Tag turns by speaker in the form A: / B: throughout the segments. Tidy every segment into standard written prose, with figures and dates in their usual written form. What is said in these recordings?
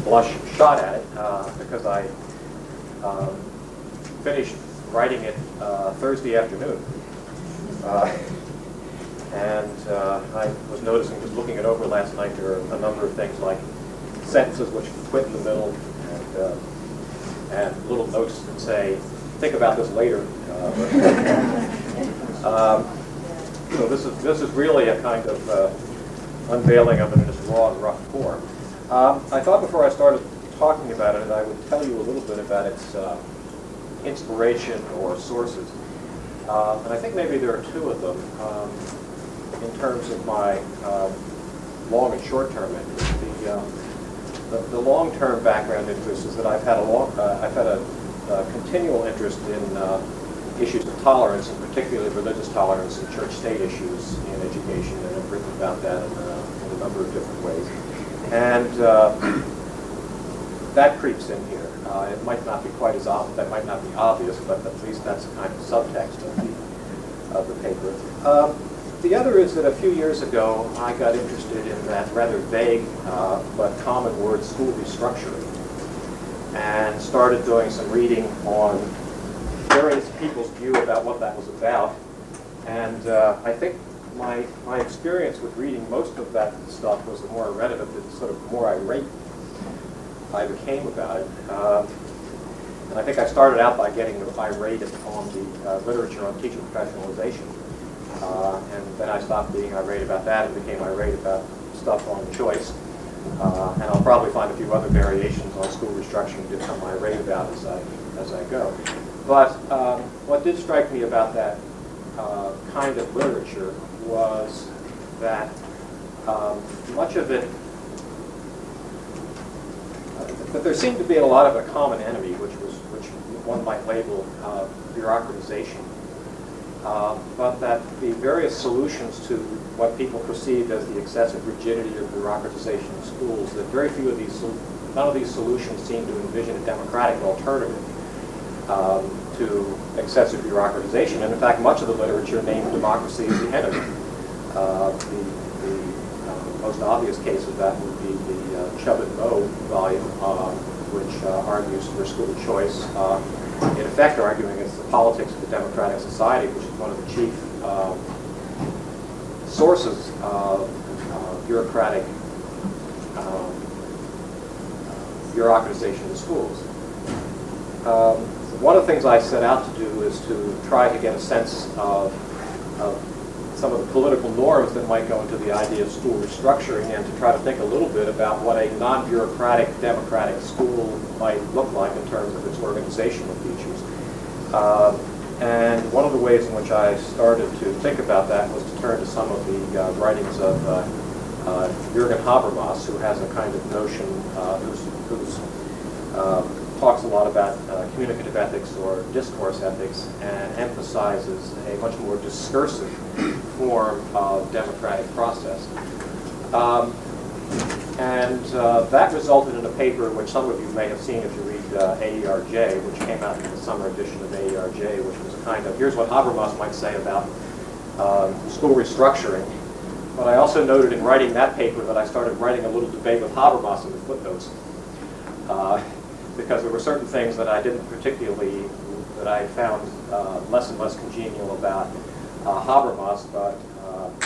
A: blush shot at it because I finished writing it Thursday afternoon. And I was noticing, just looking it over last night, there are a number of things like sentences which quit in the middle, and little notes that say, think about this later. So this is really a kind of unveiling of it in its raw and rough form. I thought before I started talking about it, I would tell you a little bit about its inspiration or sources. And I think maybe there are two of them in terms of my long and short-term interest. The long-term background interest is that I've had a continual interest in issues of tolerance, and particularly religious tolerance and church-state issues in education, and I've written about that in a number of different ways. And that creeps in here. It might not be quite as obvious, that might not be obvious, but at least that's a kind of subtext of the paper. The other is that a few years ago I got interested in that rather vague but common word, school restructuring, and started doing some reading on various people's view about what that was about. And I think my experience with reading most of that stuff was the more I read of it, the sort of more irate I became about it. And I think I started out by getting irate on the literature on teacher professionalization. And then I stopped being irate about that and became irate about stuff on choice. And I'll probably find a few other variations on school restructuring to become irate about as I go. But what did strike me about that kind of literature was that much of it, that there seemed to be a lot of a common enemy, which one might label bureaucratization, but that the various solutions to what people perceived as the excessive rigidity or bureaucratization of schools, that very few of these, none of these solutions seem to envision a democratic alternative to excessive bureaucratization. And in fact, much of the literature named democracy as the enemy. The most obvious case of that would be the Chubb and Moe volume, which argues for school choice. In effect, arguing it's the politics of the democratic society, which is one of the chief sources of bureaucratic bureaucratization of schools. One of the things I set out to do is to try to get a sense of some of the political norms that might go into the idea of school restructuring, and to try to think a little bit about what a non-bureaucratic democratic school might look like in terms of its organizational features. And one of the ways in which I started to think about that was to turn to some of the writings of Jürgen Habermas, who has a kind of notion, who's talks a lot about communicative ethics or discourse ethics, and emphasizes a much more discursive form of democratic process. And that resulted in a paper which some of you may have seen if you read AERJ, which came out in the summer edition of AERJ, which was a kind of, here's what Habermas might say about school restructuring. But I also noted in writing that paper that I started writing a little debate with Habermas in the footnotes. Because there were certain things that I didn't particularly, that I found less and less congenial about Habermas, but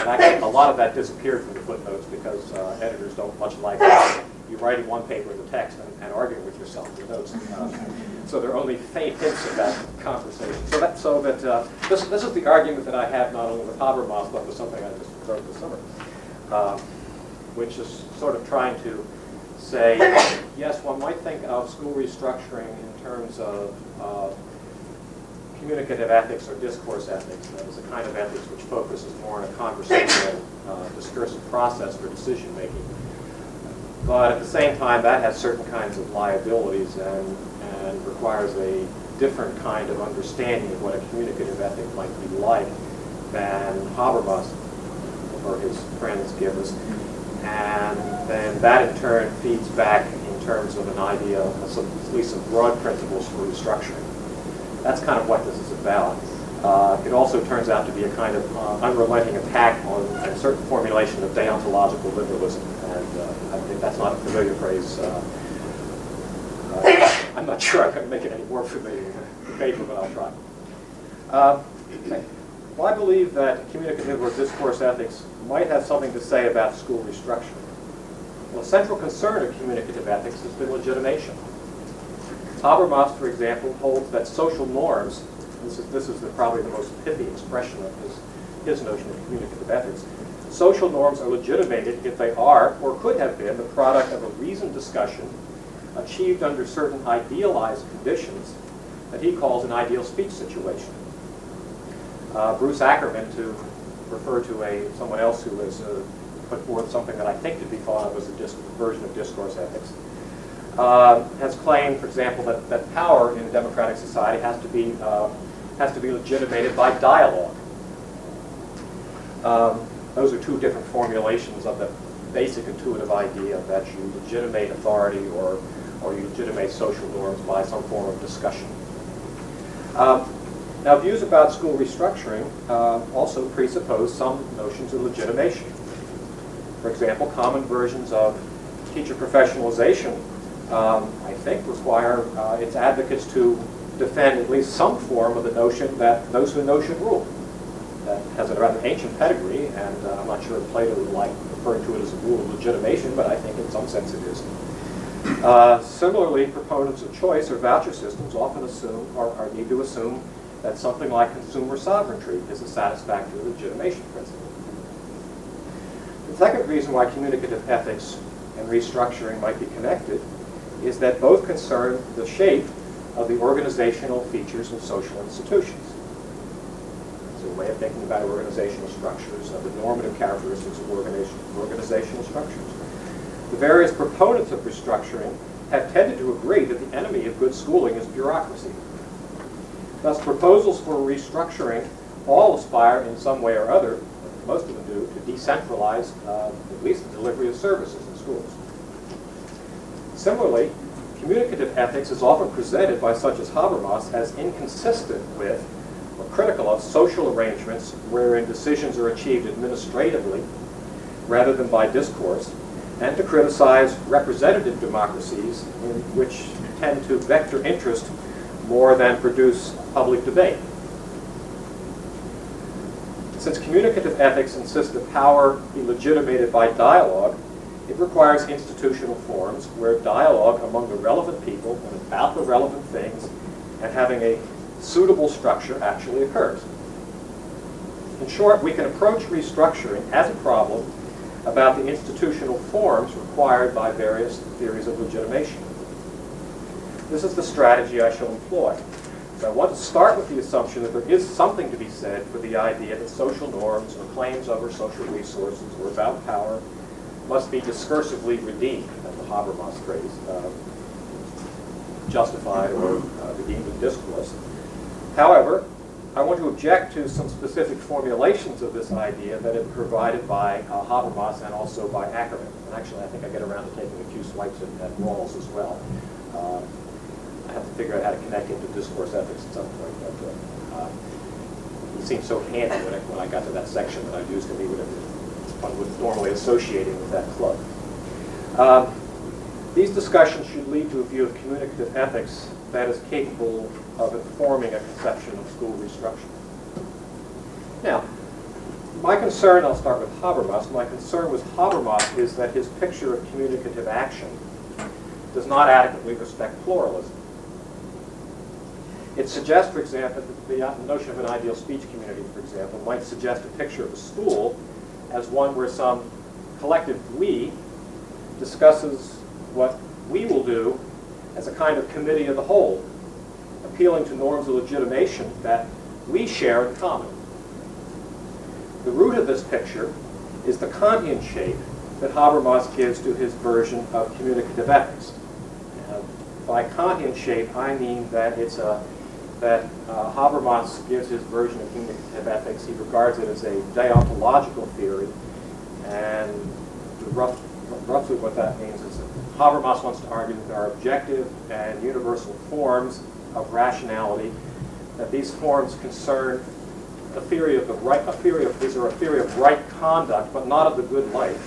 A: and actually a lot of that disappeared from the footnotes because editors don't much like you writing one paper in the text and arguing with yourself in the notes. So there are only faint hints of that conversation. So that this is the argument that I had not only with Habermas, but with something I just wrote this summer, which is sort of trying to say, yes, one might think of school restructuring in terms of communicative ethics or discourse ethics. That is a kind of ethics which focuses more on a conversational, discursive process for decision making. But at the same time, that has certain kinds of liabilities and requires a different kind of understanding of what a communicative ethic might be like than Habermas or his friends give us. And then that in turn feeds back in terms of an idea of at least some broad principles for restructuring. That's kind of what this is about. It also turns out to be a kind of unrelenting attack on a certain formulation of deontological liberalism. And I think that's not a familiar phrase I'm not sure I'm going to make it any more familiar in the paper, but I'll try. Okay. Well, I believe that communicative or discourse ethics might have something to say about school restructuring. Well, a central concern of communicative ethics has been legitimation. Habermas, for example, holds that social norms, this is probably the most pithy expression of his notion of communicative ethics, social norms are legitimated if they are, or could have been, the product of a reasoned discussion achieved under certain idealized conditions that he calls an ideal speech situation. Bruce Ackerman, to refer to someone else who has put forth something that I think could be thought of as a version of discourse ethics, has claimed, for example, that power in a democratic society has to be legitimated by dialogue. Those are two different formulations of the basic intuitive idea that you legitimate authority or you legitimate social norms by some form of discussion. Now, views about school restructuring also presuppose some notions of legitimation. For example, common versions of teacher professionalization, I think, require its advocates to defend at least some form of the notion that those who know should rule. That has a rather ancient pedigree, and I'm not sure Plato would like referring to it as a rule of legitimation, but I think in some sense it is. Similarly, proponents of choice or voucher systems often assume, or need to assume, that something like consumer sovereignty is a satisfactory legitimation principle. The second reason why communicative ethics and restructuring might be connected is that both concern the shape of the organizational features of social institutions. It's a way of thinking about organizational structures, of the normative characteristics of organizational structures. The various proponents of restructuring have tended to agree that the enemy of good schooling is bureaucracy. Thus, proposals for restructuring all aspire in some way or other, most of them do, to decentralize at least the delivery of services in schools. Similarly, communicative ethics is often presented by such as Habermas as inconsistent with or critical of social arrangements wherein decisions are achieved administratively rather than by discourse, and to criticize representative democracies which tend to vector interest more than produce public debate. Since communicative ethics insists that power be legitimated by dialogue, it requires institutional forms where dialogue among the relevant people and about the relevant things and having a suitable structure actually occurs. In short, we can approach restructuring as a problem about the institutional forms required by various theories of legitimation. This is the strategy I shall employ. So I want to start with the assumption that there is something to be said for the idea that social norms or claims over social resources or about power must be discursively redeemed, as the Habermas phrase, justified or redeemed in discourse. However, I want to object to some specific formulations of this idea that are provided by Habermas and also by Ackerman. And actually, I think I get around to taking a few swipes at Rawls as well. I have to figure out how to connect it to discourse ethics at some point, but it seemed so handy when I got to that section that I used to be one would normally associate it with that club. These discussions should lead to a view of communicative ethics that is capable of informing a conception of school restructuring. Now, my concern, I'll start with Habermas, my concern with Habermas is that his picture of communicative action does not adequately respect pluralism. It suggests, for example, the notion of an ideal speech community, for example, might suggest a picture of a school as one where some collective we discusses what we will do as a kind of committee of the whole, appealing to norms of legitimation that we share in common. The root of this picture is the Kantian shape that Habermas gives to his version of communicative ethics. By Kantian shape, I mean that Habermas gives his version of communicative ethics. He regards it as a deontological theory, and roughly what that means is that Habermas wants to argue that there are objective and universal forms of rationality, that these forms concern a theory of the right, a theory of right conduct, but not of the good life.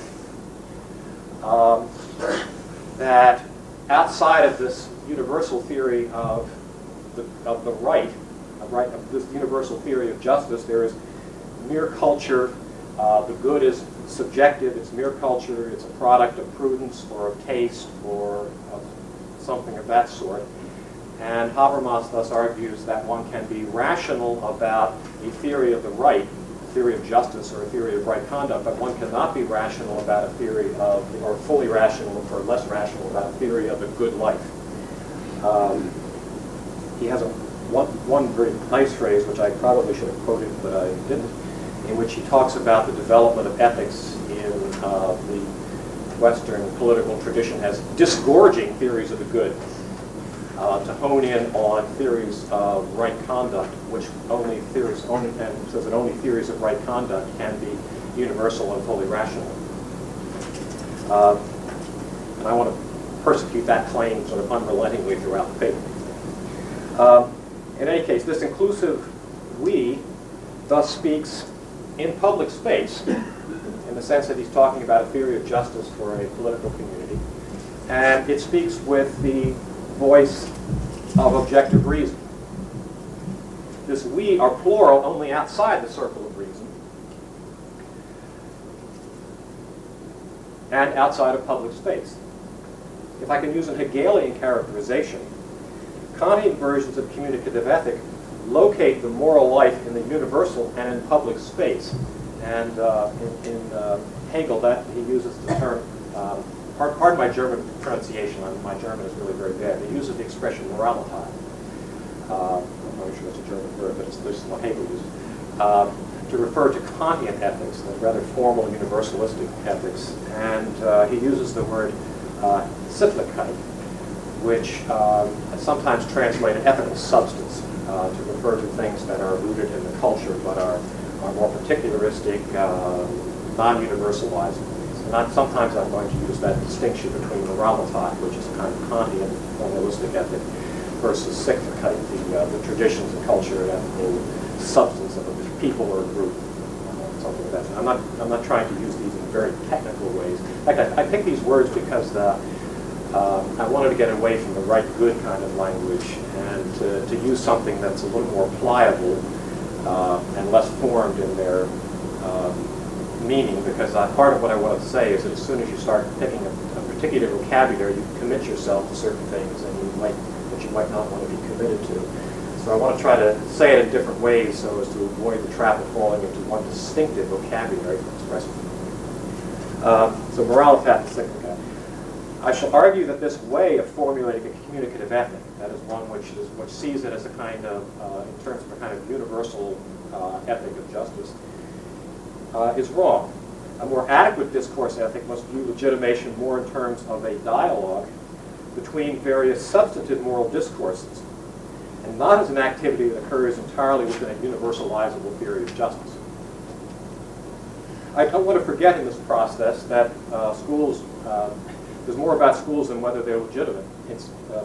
A: That outside of this universal theory of the right, of this universal theory of justice. There is mere culture. The good is subjective. It's mere culture. It's a product of prudence or of taste or of something of that sort. And Habermas thus argues that one can be rational about a theory of the right, a theory of justice, or a theory of right conduct, but one cannot be rational about a theory of, or fully rational or less rational about a theory of a good life. He has one very nice phrase, which I probably should have quoted, but I didn't, in which he talks about the development of ethics in the Western political tradition as disgorging theories of the good, to hone in on theories of right conduct, which and says that only theories of right conduct can be universal and fully rational. And I want to persecute that claim sort of unrelentingly throughout the paper. In any case, this inclusive we thus speaks in public space, in the sense that he's talking about a theory of justice for a political community, and it speaks with the voice of objective reason. This we are plural only outside the circle of reason and outside of public space. If I can use an Hegelian characterization, Kantian versions of communicative ethic locate the moral life in the universal and in public space. And in Hegel, that he uses the term, pardon my German pronunciation, my German is really very bad. He uses the expression Moralität. I'm not sure that's a German word, but this is what Hegel uses, to refer to Kantian ethics, the rather formal universalistic ethics. And he uses the word Sittlichkeit, which is sometimes translated ethical substance, to refer to things that are rooted in the culture but are more particularistic, non-universalizing things. And sometimes I'm going to use that distinction between Moralität, which is a kind of Kantian formalistic ethic, versus Sittlichkeit, the traditions and culture and ethical substance of a people or a group, something like that. I'm not trying to use these in very technical ways. In fact, I picked these words because I wanted to get away from the right good kind of language and to use something that's a little more pliable and less formed in their meaning, because part of what I want to say is that as soon as you start picking a particular vocabulary, you commit yourself to certain things that you might not want to be committed to. So I want to try to say it in different ways so as to avoid the trap of falling into one distinctive vocabulary for expressing it. So Moralität and Sittlichkeit. I shall argue that this way of formulating a communicative ethic, that is one which sees it as a kind of, in terms of a kind of universal ethic of justice, is wrong. A more adequate discourse ethic must view legitimation more in terms of a dialogue between various substantive moral discourses, and not as an activity that occurs entirely within a universalizable theory of justice. I don't want to forget in this process that schools, there's more about schools than whether they're legitimate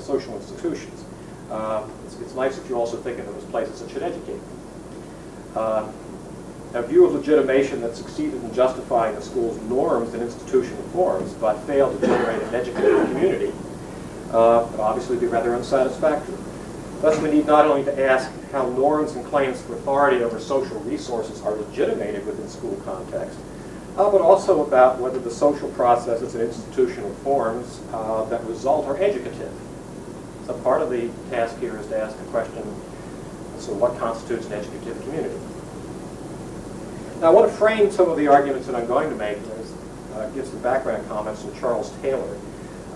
A: social institutions. It's nice if you also think of them as places that should educate. A view of legitimation that succeeded in justifying the school's norms and institutional forms, but failed to generate an educated community, would obviously be rather unsatisfactory. Thus, we need not only to ask how norms and claims for authority over social resources are legitimated within school context, but also about whether the social processes and institutional forms that result are educative. So part of the task here is to ask the question, so what constitutes an educative community? Now I want to frame some of the arguments that I'm going to make, and give some background comments from Charles Taylor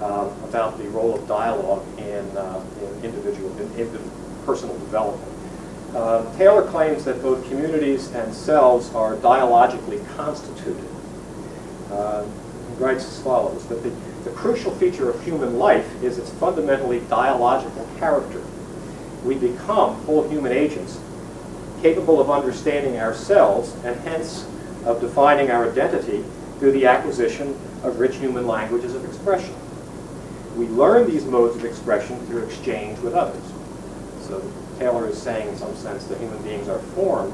A: about the role of dialogue in personal development. Taylor claims that both communities and selves are dialogically constituted. He writes as follows, that the crucial feature of human life is its fundamentally dialogical character. We become full human agents, capable of understanding ourselves and hence of defining our identity through the acquisition of rich human languages of expression. We learn these modes of expression through exchange with others. So Taylor is saying in some sense that human beings are formed,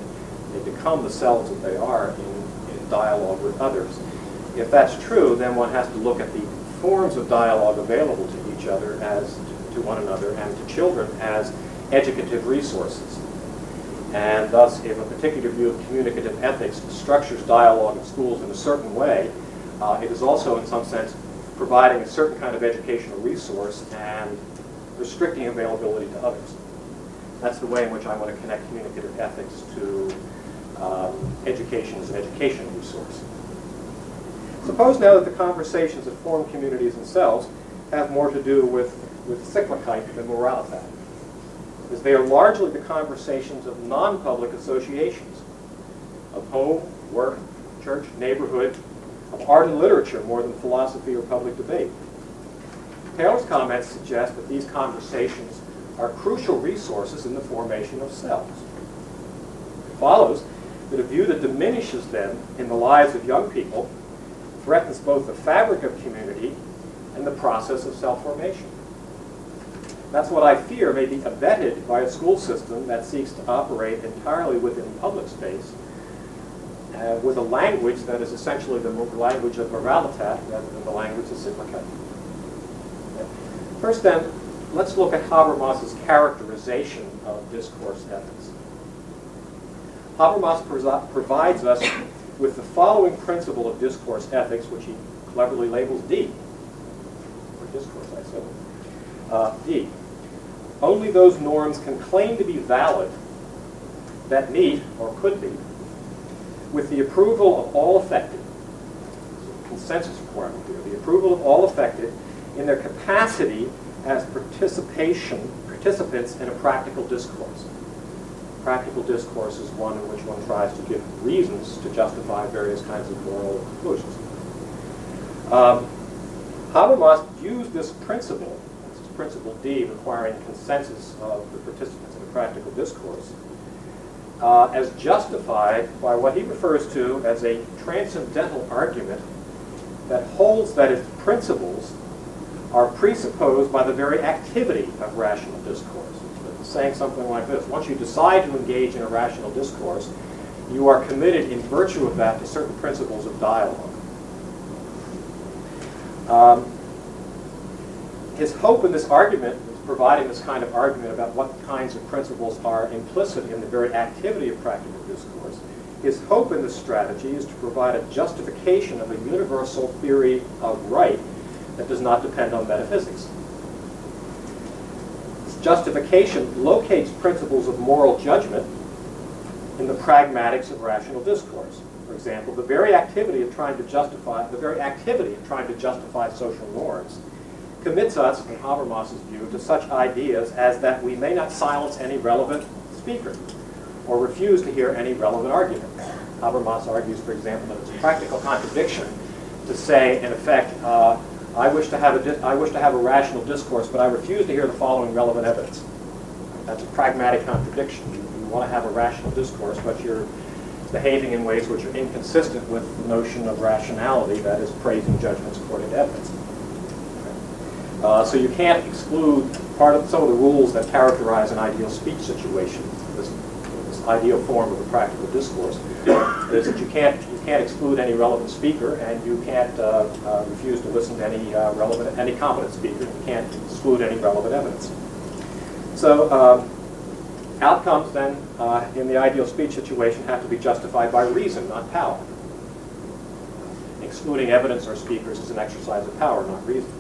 A: they become the selves that they are in dialogue with others. If that's true, then one has to look at the forms of dialogue available to each other as to to one another and to children as educative resources. And thus, if a particular view of communicative ethics structures dialogue in schools in a certain way, it is also, in some sense, providing a certain kind of educational resource and restricting availability to others. That's the way in which I want to connect communicative ethics to education as an educational resource. Suppose now that the conversations that form communities themselves have more to do with cyclicite than moralitat, as they are largely the conversations of non-public associations, of home, work, church, neighborhood, of art and literature more than philosophy or public debate. Taylor's comments suggest that these conversations are crucial resources in the formation of selves. It follows that a view that diminishes them in the lives of young people threatens both the fabric of community and the process of self-formation. That's what I fear may be abetted by a school system that seeks to operate entirely within public space with a language that is essentially the language of moralitat rather than the language of cyclicite. First then, let's look at Habermas's characterization of discourse ethics. Habermas provides us with the following principle of discourse ethics, which he cleverly labels D, or discourse, I assume. D. Only those norms can claim to be valid that meet, or could be, with the approval of all affected, consensus requirement here, the approval of all affected in their capacity as participants in a practical discourse. Practical discourse is one in which one tries to give reasons to justify various kinds of moral conclusions. Habermas views this principle, principle D, requiring consensus of the participants in a practical discourse, as justified by what he refers to as a transcendental argument that holds that its principles are presupposed by the very activity of rational discourse. Saying something like this: once you decide to engage in a rational discourse, you are committed in virtue of that to certain principles of dialogue. His hope in this argument, providing this kind of argument about what kinds of principles are implicit in the very activity of practical discourse, his hope in this strategy is to provide a justification of a universal theory of right that does not depend on metaphysics. This justification locates principles of moral judgment in the pragmatics of rational discourse. For example, the very activity of trying to justify social norms commits us, in Habermas's view, to such ideas as that we may not silence any relevant speaker or refuse to hear any relevant argument. Habermas argues, for example, that it's a practical contradiction to say, in effect, I wish to have a rational discourse, but I refuse to hear the following relevant evidence. That's a pragmatic contradiction. You want to have a rational discourse, but you're behaving in ways which are inconsistent with the notion of rationality, that is, praising judgments according to evidence. So you can't exclude some of the rules that characterize an ideal speech situation. This ideal form of a practical discourse is that you can't exclude any relevant speaker, and you can't refuse to listen to any competent speaker. You can't exclude any relevant evidence. So outcomes then in the ideal speech situation have to be justified by reason, not power. Excluding evidence or speakers is an exercise of power, not reason.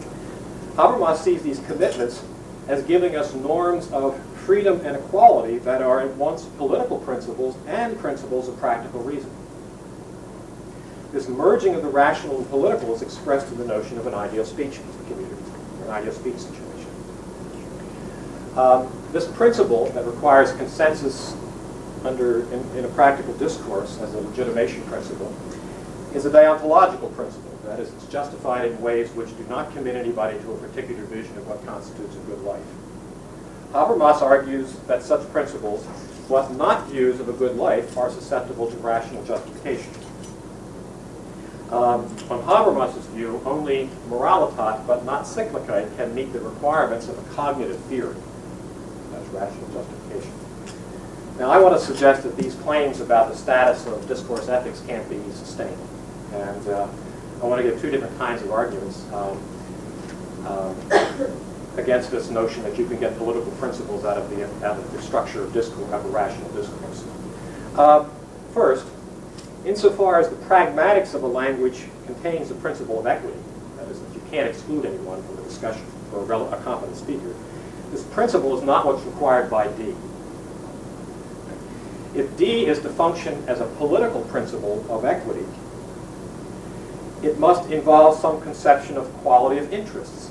A: Habermas sees these commitments as giving us norms of freedom and equality that are at once political principles and principles of practical reason. This merging of the rational and political is expressed in the notion of an ideal speech community, or an ideal speech situation. This principle that requires consensus in a practical discourse as a legitimation principle is a deontological principle. That is, it's justified in ways which do not commit anybody to a particular vision of what constitutes a good life. Habermas argues that such principles, what not views of a good life, are susceptible to rational justification. On Habermas's view, only moralitat, but not cyclicite, can meet the requirements of a cognitive theory. That's rational justification. Now, I want to suggest that these claims about the status of discourse ethics can't be sustained. And I want to give two different kinds of arguments. against this notion that you can get political principles out of the structure of discourse, of a rational discourse. First, insofar as the pragmatics of a language contains the principle of equity, that is, that you can't exclude anyone from a discussion or a competent speaker, this principle is not what's required by D. If D is to function as a political principle of equity, it must involve some conception of quality of interests.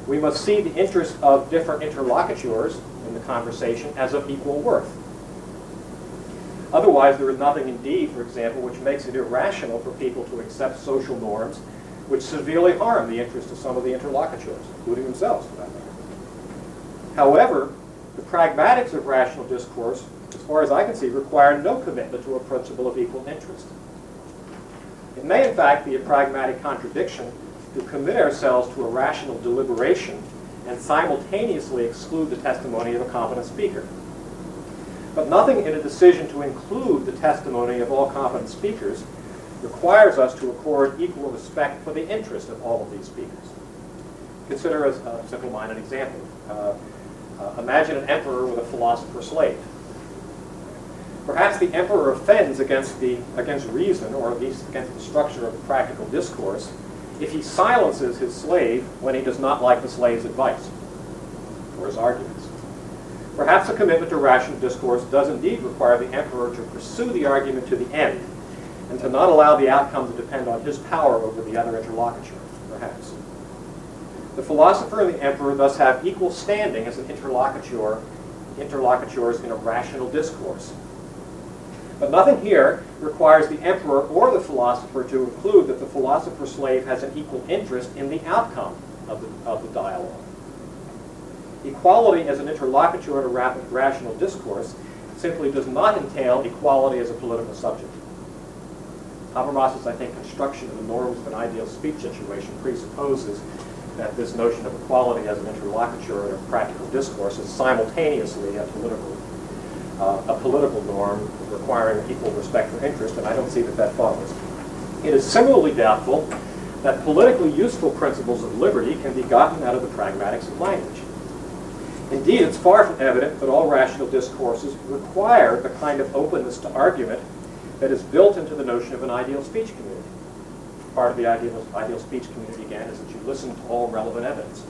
A: We must see the interests of different interlocutors in the conversation as of equal worth. Otherwise, there is nothing in D, for example, which makes it irrational for people to accept social norms which severely harm the interests of some of the interlocutors, including themselves, for that matter. However, the pragmatics of rational discourse, as far as I can see, require no commitment to a principle of equal interest. It may, in fact, be a pragmatic contradiction to commit ourselves to a rational deliberation and simultaneously exclude the testimony of a competent speaker. But nothing in a decision to include the testimony of all competent speakers requires us to accord equal respect for the interest of all of these speakers. Consider as a simple-minded example. Imagine an emperor with a philosopher slave. Perhaps the emperor offends against reason, or at least against the structure of the practical discourse, if he silences his slave when he does not like the slave's advice or his arguments. Perhaps a commitment to rational discourse does indeed require the emperor to pursue the argument to the end and to not allow the outcome to depend on his power over the other interlocutor, perhaps. The philosopher and the emperor thus have equal standing as an interlocutors in a rational discourse. But nothing here requires the emperor or the philosopher to include that the philosopher-slave has an equal interest in the outcome of the dialogue. Equality as an interlocutor in a rational discourse simply does not entail equality as a political subject. Habermas' I think, construction of the norms of an ideal speech situation presupposes that this notion of equality as an interlocutor in a practical discourse is simultaneously a political norm requiring equal respect for interest, and I don't see that that follows. It is similarly doubtful that politically useful principles of liberty can be gotten out of the pragmatics of language. Indeed, it's far from evident that all rational discourses require the kind of openness to argument that is built into the notion of an ideal speech community. Part of the ideal speech community, again, is that you listen to all relevant evidence.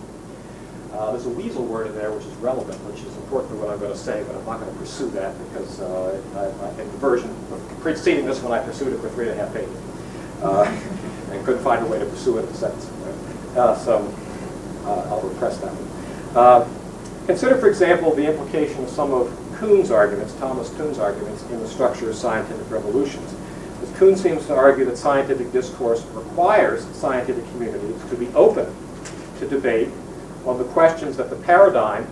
A: There's a weasel word in there which is relevant, which is important to what I'm going to say, but I'm not going to pursue that because in the version preceding this one, I pursued it for 3.5 pages and couldn't find a way to pursue it in a sentence. So I'll repress that one. Consider, for example, the implication of some of Kuhn's arguments, Thomas Kuhn's arguments, in the structure of scientific revolutions. As Kuhn seems to argue that scientific discourse requires scientific communities to be open to debate on the questions that the paradigm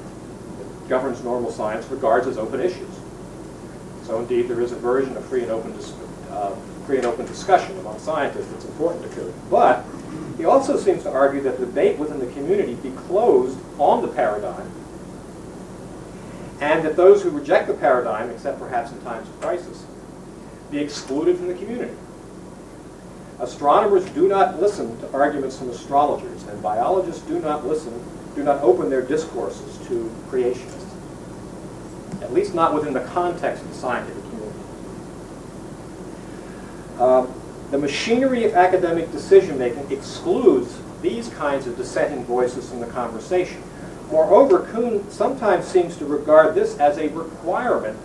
A: that governs normal science regards as open issues. So indeed, there is a version of free and open discussion among scientists that's important to Kuhn. But he also seems to argue that debate within the community be closed on the paradigm, and that those who reject the paradigm, except perhaps in times of crisis, be excluded from the community. Astronomers do not listen to arguments from astrologers, and biologists do not open their discourses to creationists, at least not within the context of the scientific community. The machinery of academic decision-making excludes these kinds of dissenting voices from the conversation. Moreover, Kuhn sometimes seems to regard this as a requirement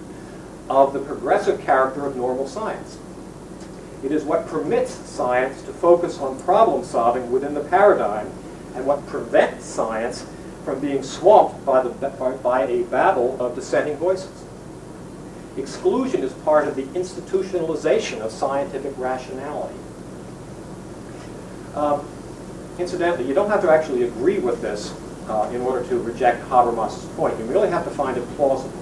A: of the progressive character of normal science. It is what permits science to focus on problem solving within the paradigm and what prevents science from being swamped by a babel of dissenting voices. Exclusion is part of the institutionalization of scientific rationality. Incidentally, you don't have to actually agree with this in order to reject Habermas' point. You really have to find it plausible.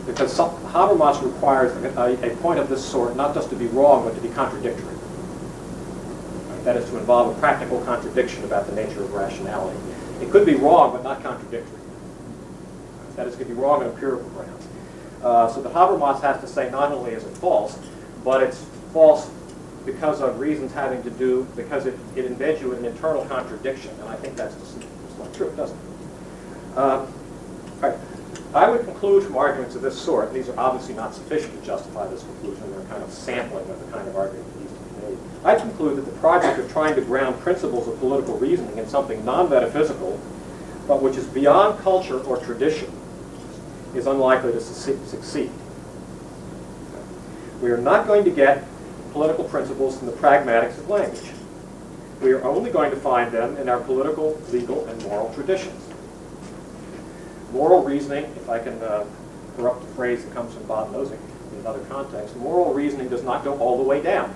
A: Because Habermas requires a point of this sort not just to be wrong, but to be contradictory. Right? That is to involve a practical contradiction about the nature of rationality. It could be wrong, but not contradictory. That is, it could be wrong on empirical grounds. So that Habermas has to say not only is it false, but it's false because of reasons having to do, because it embeds you in an internal contradiction, and I think that's just not true, doesn't it? All right. I would conclude from arguments of this sort, and these are obviously not sufficient to justify this conclusion, they're kind of sampling of the kind of argument that needs to be made. I'd conclude that the project of trying to ground principles of political reasoning in something non-metaphysical, but which is beyond culture or tradition, is unlikely to succeed. We are not going to get political principles from the pragmatics of language. We are only going to find them in our political, legal, and moral traditions. Moral reasoning, if I can corrupt the phrase that comes from Bob Nozick in another context, moral reasoning does not go all the way down.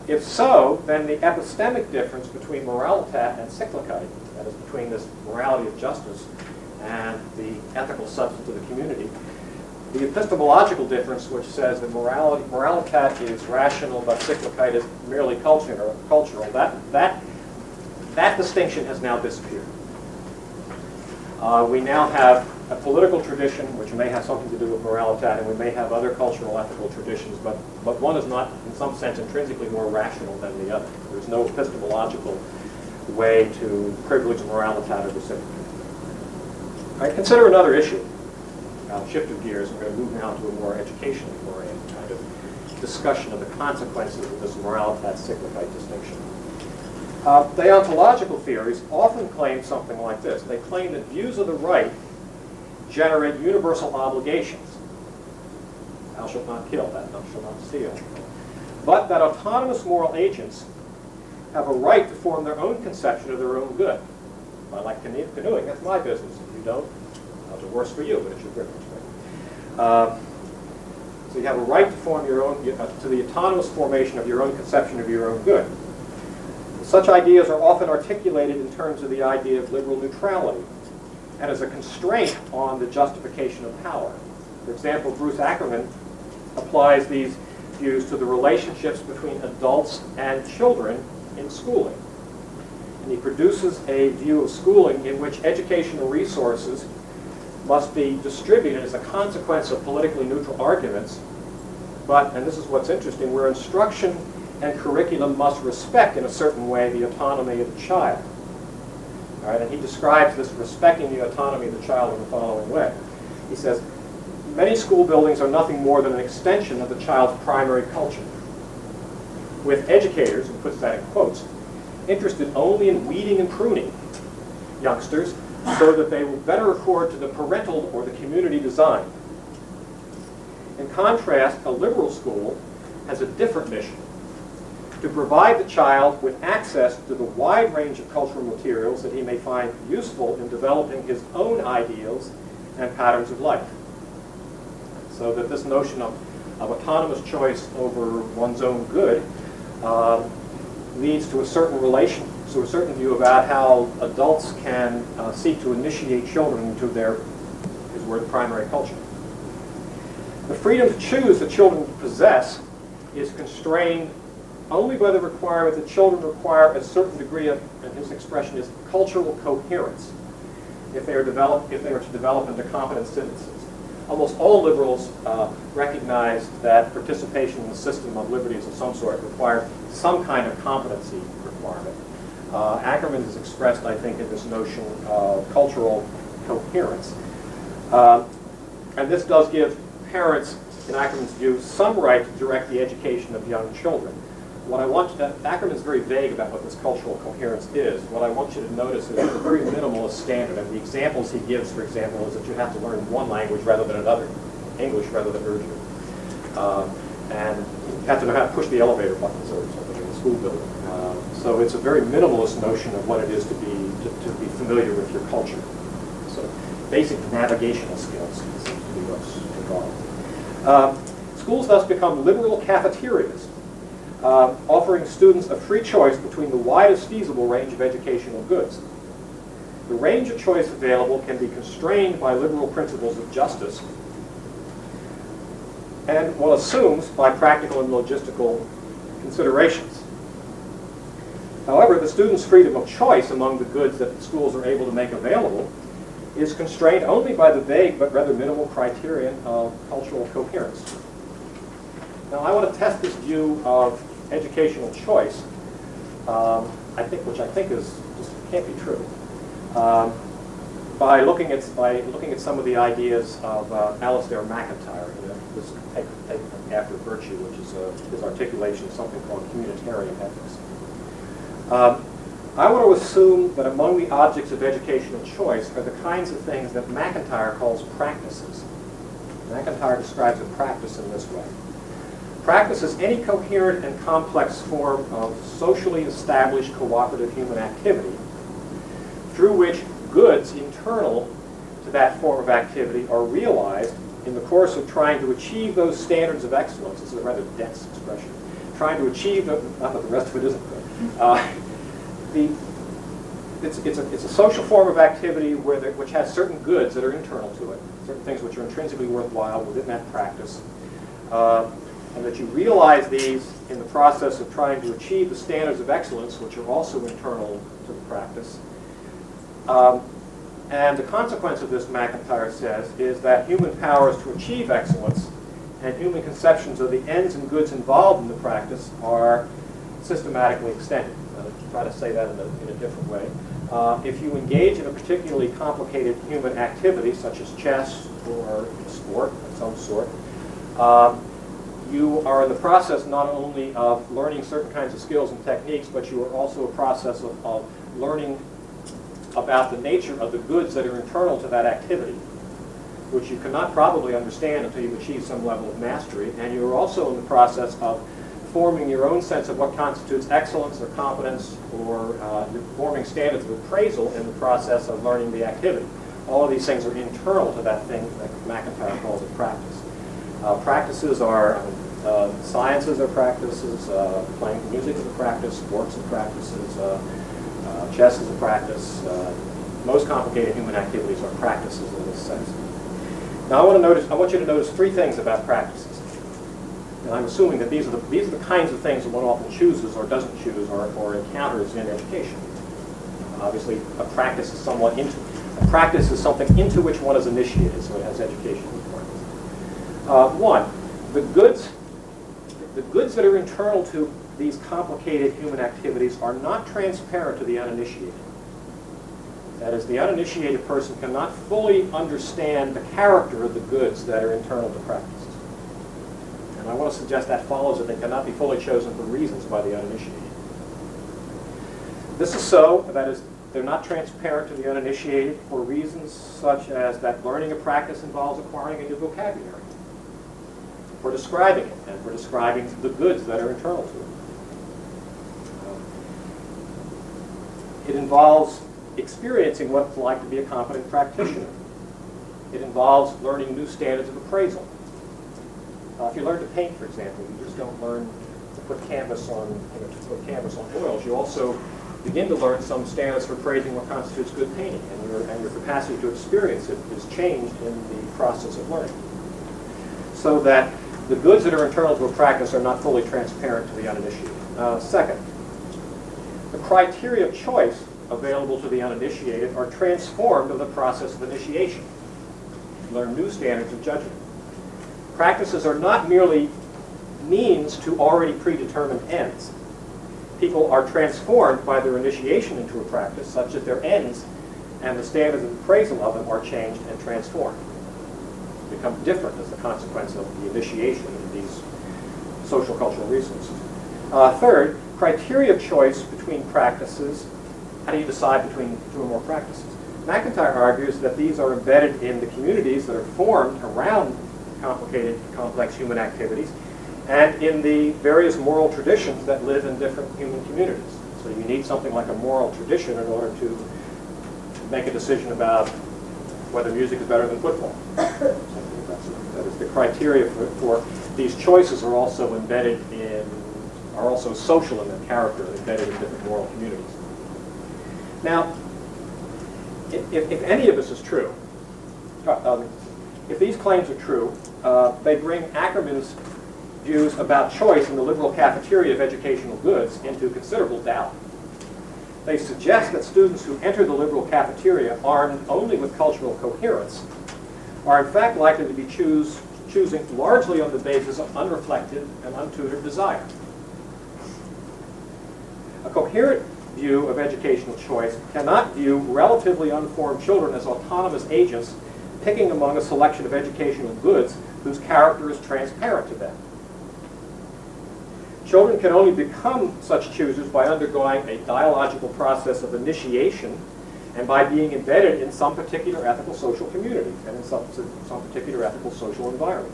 A: If so, then the epistemic difference between moralitat and cyclicite, that is between this morality of justice and the ethical substance of the community, the epistemological difference which says that moralitat is rational but cyclicite is merely cultural, that distinction has now disappeared. We now have a political tradition which may have something to do with moralitat, and we may have other cultural ethical traditions, but one is not, in some sense, intrinsically more rational than the other. There's no epistemological way to privilege moralitat over cyclicite. All right, consider another issue. I'll shift of gears. I'm going to move now to a more educationally oriented kind of discussion of the consequences of this moralitat-cyclicite distinction. Deontological theories often claim something like this. They claim that views of the right generate universal obligations. Thou shalt not kill, thou shalt not steal. But that autonomous moral agents have a right to form their own conception of their own good. If I like canoeing, that's my business. If you don't, it's worse for you, but it's your privilege. Right? So you have a right to form your own, to the autonomous formation of your own conception of your own good. Such ideas are often articulated in terms of the idea of liberal neutrality and as a constraint on the justification of power. For example, Bruce Ackerman applies these views to the relationships between adults and children in schooling. And he produces a view of schooling in which educational resources must be distributed as a consequence of politically neutral arguments, but, and this is what's interesting, where instruction and curriculum must respect in a certain way the autonomy of the child. All right, and he describes this respecting the autonomy of the child in the following way. He says, many school buildings are nothing more than an extension of the child's primary culture, with educators, and puts that in quotes, interested only in weeding and pruning youngsters so that they will better accord to the parental or the community design. In contrast, a liberal school has a different mission: to provide the child with access to the wide range of cultural materials that he may find useful in developing his own ideals and patterns of life. So that this notion of autonomous choice over one's own good leads to a certain relation, to a certain view about how adults can seek to initiate children into their, his word, primary culture. The freedom to choose that children possess is constrained only by the requirement that children require a certain degree of, and his expression is, cultural coherence if they are to develop into competent citizens. Almost all liberals recognize that participation in the system of liberties of some sort requires some kind of competency requirement. Ackerman is expressed, I think, in this notion of cultural coherence. And this does give parents, in Ackerman's view, some right to direct the education of young children. What I want you to, Ackerman is very vague about what this cultural coherence is. What I want you to notice is a very minimalist standard. And the examples he gives, for example, is that you have to learn one language rather than another, English rather than Urdu. And you have to know how to push the elevator buttons or something in the school building. So it's a very minimalist notion of what it is to be familiar with your culture. So basic navigational skills seems to be what's involved. Schools thus become liberal cafeterias, offering students a free choice between the widest feasible range of educational goods. The range of choice available can be constrained by liberal principles of justice and one assumes by practical and logistical considerations. However, the student's freedom of choice among the goods that the schools are able to make available is constrained only by the vague but rather minimal criterion of cultural coherence. Now, I want to test this view of educational choice, which I think is just can't be true, by looking at some of the ideas of Alasdair MacIntyre. This taken after virtue, which is his articulation of something called communitarian ethics. I want to assume that among the objects of educational choice are the kinds of things that MacIntyre calls practices. MacIntyre describes a practice in this way. Practice is any coherent and complex form of socially established cooperative human activity through which goods internal to that form of activity are realized in the course of trying to achieve those standards of excellence. This is a rather dense expression. Trying to achieve, not that the rest of it isn't good. It's a social form of activity which has certain goods that are internal to it, certain things which are intrinsically worthwhile within that practice, and that you realize these in the process of trying to achieve the standards of excellence, which are also internal to the practice. And the consequence of this, MacIntyre says, is that human powers to achieve excellence and human conceptions of the ends and goods involved in the practice are systematically extended. I'll try to say that in a different way. If you engage in a particularly complicated human activity, such as chess or sport of some sort, you are in the process not only of learning certain kinds of skills and techniques, but you are also a process of learning about the nature of the goods that are internal to that activity, which you cannot probably understand until you've achieved some level of mastery. And you're also in the process of forming your own sense of what constitutes excellence or competence, or you're forming standards of appraisal in the process of learning the activity. All of these things are internal to that thing that MacIntyre calls a practice. Practices are, sciences are practices, playing music is a practice, sports are practices, chess is a practice. Most complicated human activities are practices in this sense. Now I want you to notice three things about practices. And I'm assuming that these are the kinds of things that one often chooses or doesn't choose or encounters in education. Obviously, a practice is something into which one is initiated, so it has educational requirements. One, the goods that are internal to these complicated human activities are not transparent to the uninitiated. That is, the uninitiated person cannot fully understand the character of the goods that are internal to practices. And I want to suggest that follows that they cannot be fully chosen for reasons by the uninitiated. This is so, that is, they're not transparent to the uninitiated for reasons such as that learning a practice involves acquiring a new vocabulary, for describing it, and for describing the goods that are internal to it. It involves experiencing what it's like to be a competent practitioner. It involves learning new standards of appraisal. If you learn to paint, for example, you just don't learn to put canvas on oils. You also begin to learn some standards for appraising what constitutes good painting, and your capacity to experience it is changed in the process of learning. So that the goods that are internal to a practice are not fully transparent to the uninitiated. Second, the criteria of choice available to the uninitiated are transformed in the process of initiation. You learn new standards of judgment. Practices are not merely means to already predetermined ends. People are transformed by their initiation into a practice such that their ends and the standards of appraisal of them are changed and transformed. Become different as the consequence of the initiation of these social cultural resources. Third, criteria of choice between practices. How do you decide between two or more practices? MacIntyre argues that these are embedded in the communities that are formed around complicated, complex human activities, and in the various moral traditions that live in different human communities. So you need something like a moral tradition in order to make a decision about whether music is better than football. That is, the criteria for these choices are also embedded in, are also social in their character, embedded in different moral communities. Now, if any of this is true, if these claims are true, they bring Ackerman's views about choice in the liberal cafeteria of educational goods into considerable doubt. They suggest that students who enter the liberal cafeteria armed only with cultural coherence are in fact likely to be choosing largely on the basis of unreflected and untutored desire. coherent view of educational choice cannot view relatively unformed children as autonomous agents picking among a selection of educational goods whose character is transparent to them. Children can only become such choosers by undergoing a dialogical process of initiation and by being embedded in some particular ethical social community and in some particular ethical social environment.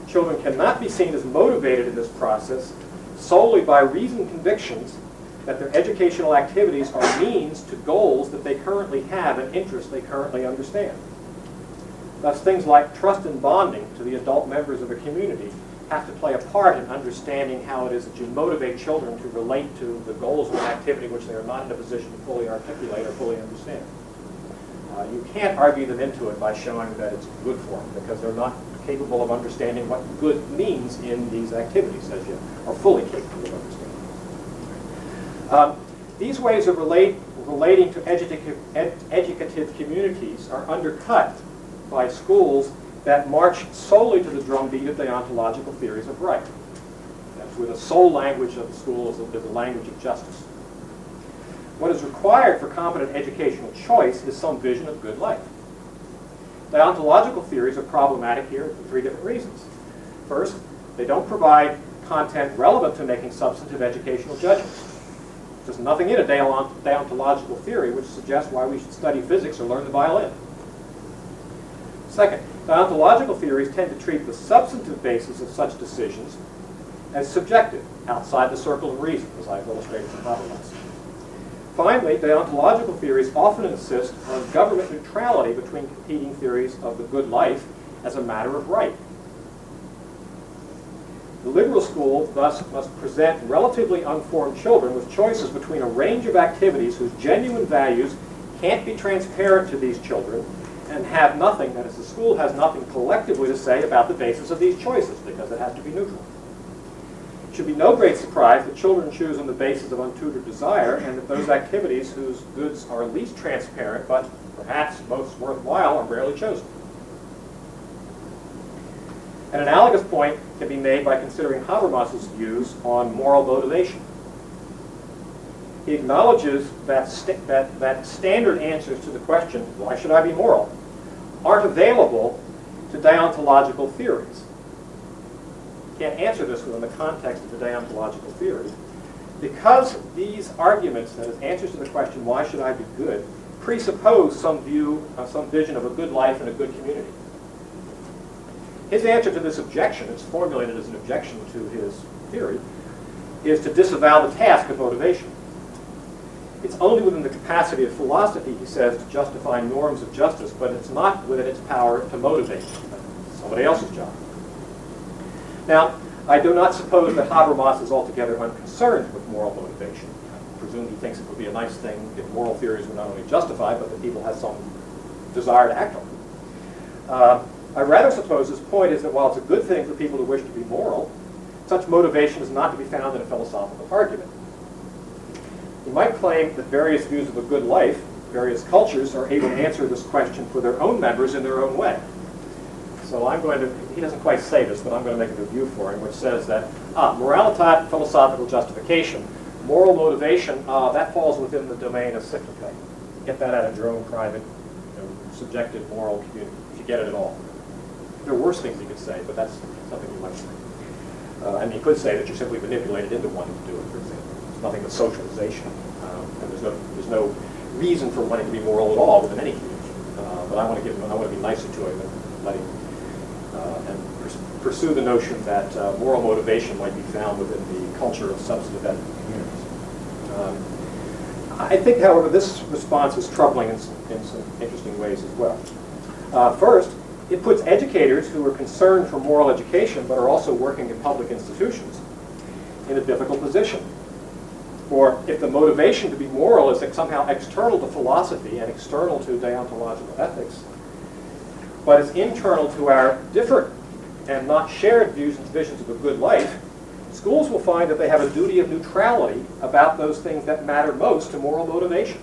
A: Children cannot be seen as motivated in this process solely by reasoned convictions that their educational activities are means to goals that they currently have and interests they currently understand. Thus, things like trust and bonding to the adult members of a community have to play a part in understanding how it is that you motivate children to relate to the goals of an activity which they are not in a position to fully articulate or fully understand. You can't argue them into it by showing that it's good for them, because they're not capable of understanding what good means in these activities as yet, or fully capable of understanding. These ways of relating to educative communities are undercut by schools that march solely to the drumbeat of deontological theories of right. That's where the sole language of the school is the language of justice. What is required for competent educational choice is some vision of good life. Deontological theories are problematic here for three different reasons. First, they don't provide content relevant to making substantive educational judgments. There's nothing in a deontological theory which suggests why we should study physics or learn the violin. Second, deontological theories tend to treat the substantive basis of such decisions as subjective, outside the circle of reason, as I've illustrated from Habermas. Finally, deontological theories often insist on government neutrality between competing theories of the good life as a matter of right. The liberal school thus must present relatively unformed children with choices between a range of activities whose genuine values can't be transparent to these children and have nothing, that is, the school has nothing collectively to say about the basis of these choices, because it has to be neutral. It should be no great surprise that children choose on the basis of untutored desire, and that those activities whose goods are least transparent but perhaps most worthwhile are rarely chosen. An analogous point can be made by considering Habermas's views on moral motivation. He acknowledges that standard answers to the question, why should I be moral, aren't available to deontological theories. You can't answer this within the context of the deontological theory, because these arguments, that is, answers to the question, why should I be good, presuppose some view, some vision of a good life and a good community. His answer to this objection, it's formulated as an objection to his theory, is to disavow the task of motivation. It's only within the capacity of philosophy, he says, to justify norms of justice, but it's not within its power to motivate. It's somebody else's job. Now, I do not suppose that Habermas is altogether unconcerned with moral motivation. I presume he thinks it would be a nice thing if moral theories were not only justified, but that people had some desire to act on them. I rather suppose his point is that while it's a good thing for people to wish to be moral, such motivation is not to be found in a philosophical argument. He might claim that various views of a good life, various cultures, are able to answer this question for their own members in their own way. So I'm going to, he doesn't quite say this, but I'm going to make a review for him, which says that moralitat, philosophical justification, moral motivation, that falls within the domain of cyclica. Get that out of your own private, subjective moral community, if you get it at all. There are worse things he could say, but that's something you might say. And he could say that you're simply manipulated into wanting to do it, for example. There's nothing but socialization. And there's no reason for wanting to be moral at all within any community. But I want to be nicer to him and let him pursue the notion that moral motivation might be found within the culture of substantive ethical communities. I think, however, this response is troubling in some interesting ways as well. First, it puts educators who are concerned for moral education but are also working in public institutions in a difficult position. For if the motivation to be moral is somehow external to philosophy and external to deontological ethics, but is internal to our different and not shared views and visions of a good life, schools will find that they have a duty of neutrality about those things that matter most to moral motivation.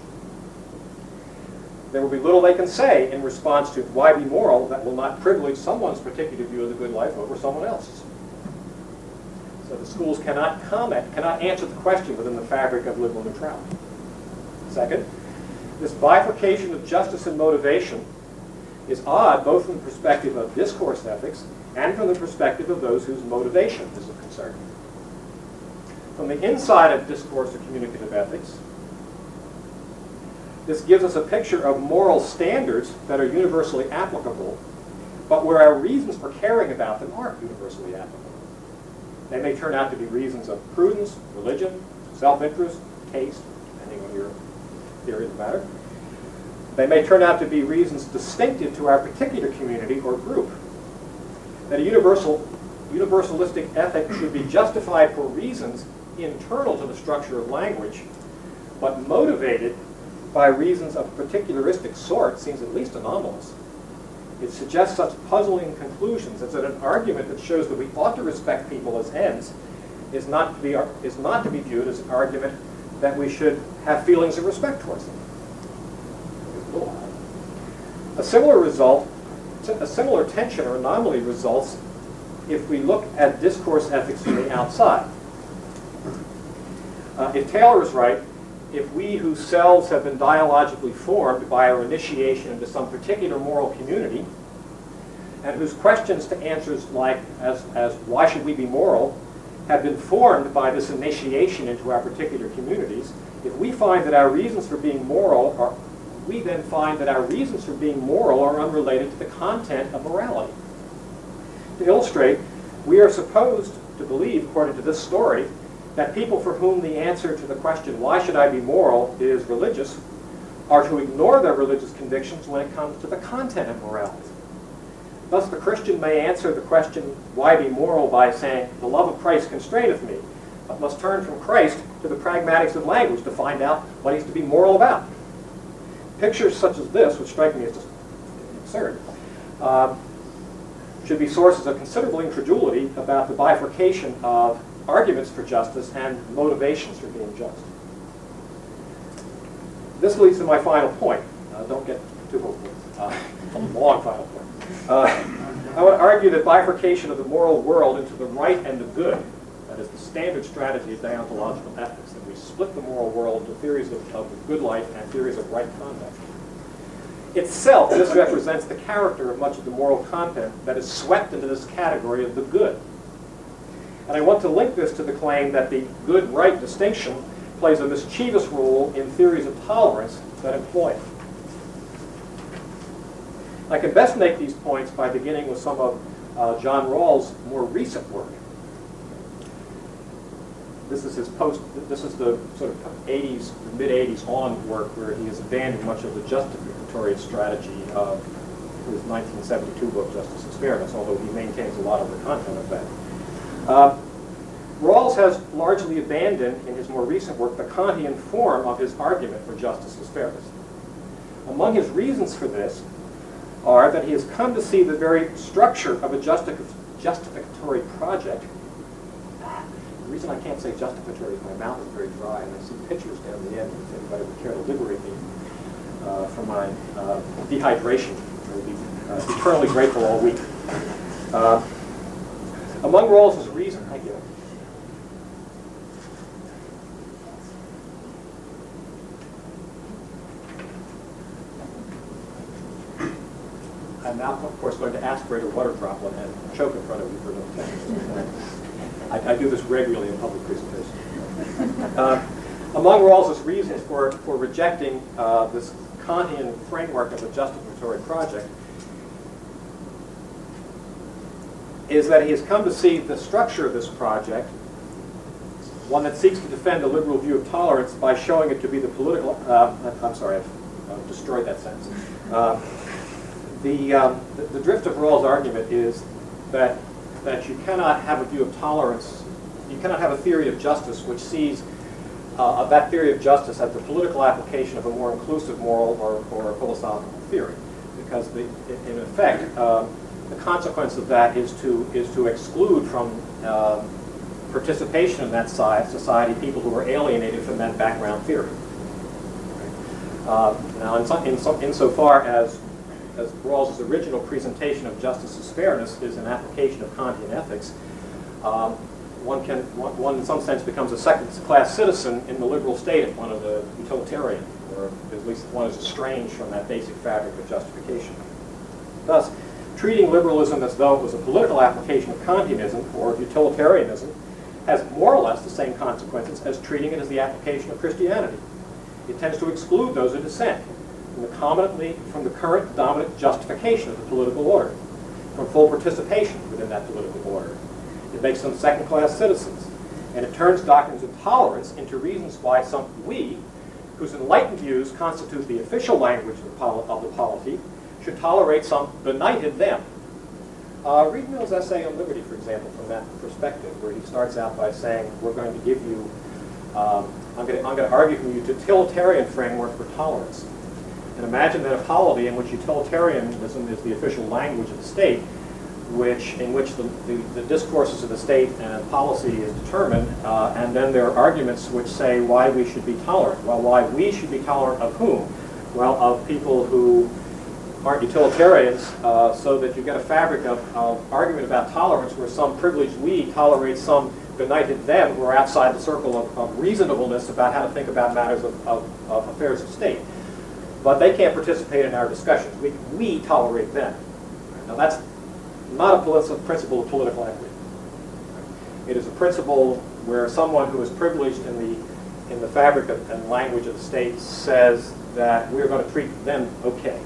A: There will be little they can say in response to why be moral that will not privilege someone's particular view of the good life over someone else's. that the schools cannot answer the question within the fabric of liberal neutrality. Second, this bifurcation of justice and motivation is odd both from the perspective of discourse ethics and from the perspective of those whose motivation is a concern. From the inside of discourse or communicative ethics, this gives us a picture of moral standards that are universally applicable, but where our reasons for caring about them aren't universally applicable. They may turn out to be reasons of prudence, religion, self-interest, taste, depending on your theory of the matter. They may turn out to be reasons distinctive to our particular community or group. That a universalistic ethic should be justified for reasons internal to the structure of language, but motivated by reasons of a particularistic sort seems at least anomalous. It suggests such puzzling conclusions as that an argument that shows that we ought to respect people as ends is not to be viewed as an argument that we should have feelings of respect towards them. A similar tension or anomaly results if we look at discourse ethics from the outside. If Taylor is right, if we whose selves have been dialogically formed by our initiation into some particular moral community, and whose questions to answers like, as why should we be moral, have been formed by this initiation into our particular communities, if we find that our reasons for being moral are, we then find that our reasons for being moral are unrelated to the content of morality. To illustrate, we are supposed to believe, according to this story, that people for whom the answer to the question, why should I be moral, is religious, are to ignore their religious convictions when it comes to the content of morality. Thus, the Christian may answer the question, why be moral, by saying, the love of Christ constraineth me, but must turn from Christ to the pragmatics of language to find out what he's to be moral about. Pictures such as this, which strike me as just absurd, should be sources of considerable incredulity about the bifurcation of arguments for justice and motivations for being just. This leads to my final point. Don't get too hopeful. A long final point. I want to argue that bifurcation of the moral world into the right and the good, that is the standard strategy of deontological ethics, that we split the moral world into theories of the good life and theories of right conduct. Itself, this represents the character of much of the moral content that is swept into this category of the good. And I want to link this to the claim that the good-right distinction plays a mischievous role in theories of tolerance that employ it. I can best make these points by beginning with some of John Rawls' more recent work. This is the sort of 80s, mid-80s on work where he has abandoned much of the justificatory strategy of his 1972 book, Justice and Fairness, although he maintains a lot of the content of that. Rawls has largely abandoned, in his more recent work, the Kantian form of his argument for justice and fairness. Among his reasons for this are that he has come to see the very structure of a justificatory project. The reason I can't say justificatory is my mouth is very dry, and I see pictures down the end if anybody would care to liberate me from my dehydration. I will be eternally grateful all week. Among Rawls's reasons, thank you. I'm now, of course, going to aspirate a water droplet and choke in front of you for no attention. I do this regularly in public presentations. Among Rawls's reasons for rejecting this Kantian framework of a justificatory project is that he has come to see the structure of this project, one that seeks to defend a liberal view of tolerance by showing it to be the political, I'm sorry, I've destroyed that sentence. The drift of Rawls' argument is that you cannot have a view of tolerance, you cannot have a theory of justice which sees that theory of justice as the political application of a more inclusive moral or philosophical theory. Because in effect, the consequence of that is to exclude from participation in that society people who are alienated from that background theory. Now, insofar as Rawls' original presentation of justice as fairness is an application of Kantian ethics, one in some sense becomes a second-class citizen in the liberal state if one is a utilitarian, or at least one is estranged from that basic fabric of justification. Thus, treating liberalism as though it was a political application of Kantianism or of utilitarianism has more or less the same consequences as treating it as the application of Christianity. It tends to exclude those who dissent from the current dominant justification of the political order, from full participation within that political order. It makes them second-class citizens, and it turns doctrines of tolerance into reasons why we, whose enlightened views constitute the official language of the polity, should tolerate some benighted them. Read Mill's essay on liberty, for example, from that perspective, where he starts out by saying, we're going to give you, I'm going to argue from you utilitarian framework for tolerance. And imagine that a polity in which utilitarianism is the official language of the state, in which the discourses of the state and policy is determined, and then there are arguments which say why we should be tolerant. Well, why we should be tolerant of whom? Well, of people who aren't utilitarians, so that you get a fabric of argument about tolerance where some privileged we tolerate some benighted them who are outside the circle of reasonableness about how to think about matters of affairs of state. But they can't participate in our discussions. We tolerate them. Now that's not a principle of political equity. It is a principle where someone who is privileged in the fabric and language of the state says that we're going to treat them okay.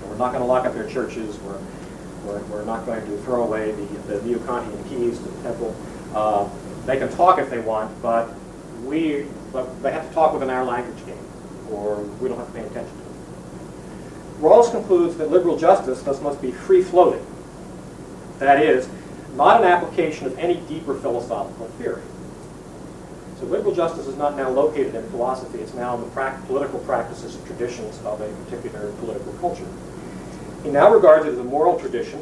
A: We're not going to lock up their churches. We're not going to throw away the neo-Kantian keys to the temple. They can talk if they want, but they have to talk within our language game, or we don't have to pay attention to it. Rawls concludes that liberal justice thus must be free-floating. That is, not an application of any deeper philosophical theory. So liberal justice is not now located in philosophy. It's now in the political practices and traditions of a particular political culture. He now regards it as a moral tradition,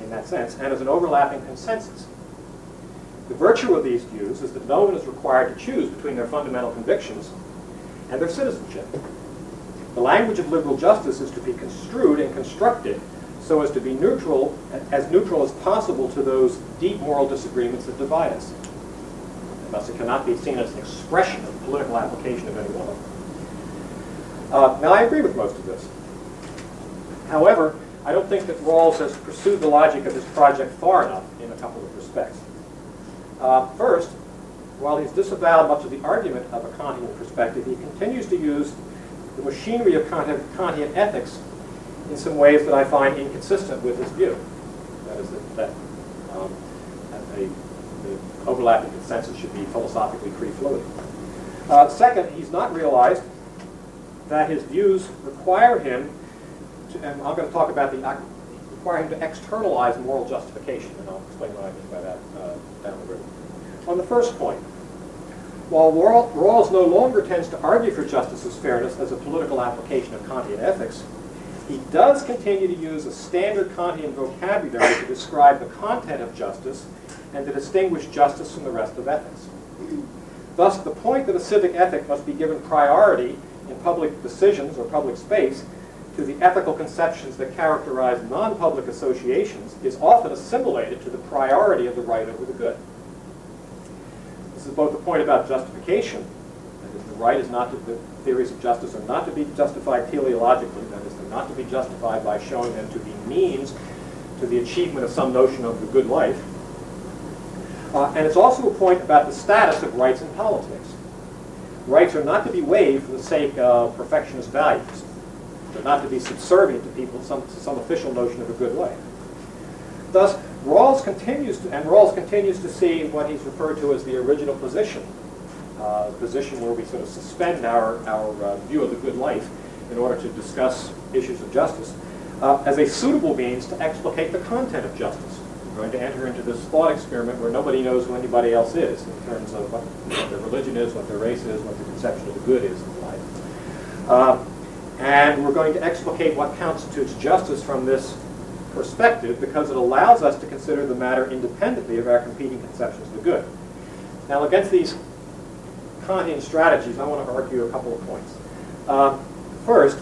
A: in that sense, and as an overlapping consensus. The virtue of these views is that no one is required to choose between their fundamental convictions and their citizenship. The language of liberal justice is to be construed and constructed so as to be neutral as possible to those deep moral disagreements that divide us. Thus, it cannot be seen as an expression of the political application of any one of them. Now, I agree with most of this. However, I don't think that Rawls has pursued the logic of his project far enough in a couple of respects. First, while he's disavowed much of the argument of a Kantian perspective, he continues to use the machinery of Kantian ethics in some ways that I find inconsistent with his view. That is, that the overlapping consensus should be philosophically free-floating. Second, he's not realized that his views require him to, and I'm going to talk about require him to externalize moral justification, and I'll explain what I mean by that down the road. On the first point, while Rawls no longer tends to argue for justice's fairness as a political application of Kantian ethics, he does continue to use a standard Kantian vocabulary to describe the content of justice and to distinguish justice from the rest of ethics. Thus, the point that a civic ethic must be given priority in public decisions or public space to the ethical conceptions that characterize non-public associations is often assimilated to the priority of the right over the good. This is both the point about justification, that is, the right is not to, the theories of justice are not to be justified teleologically, that is, they're not to be justified by showing them to be means to the achievement of some notion of the good life. And it's also a point about the status of rights in politics. Rights are not to be waived for the sake of perfectionist values. They're not to be subservient to people, to some official notion of a good life. Thus, Rawls continues to see what he's referred to as the original position, position where we sort of suspend our view of the good life in order to discuss issues of justice, as a suitable means to explicate the content of justice. We're going to enter into this thought experiment where nobody knows who anybody else is in terms of what their religion is, what their race is, what their conception of the good is in life. And we're going to explicate what constitutes justice from this perspective because it allows us to consider the matter independently of our competing conceptions of the good. Now, against these Kantian strategies, I want to argue a couple of points. First,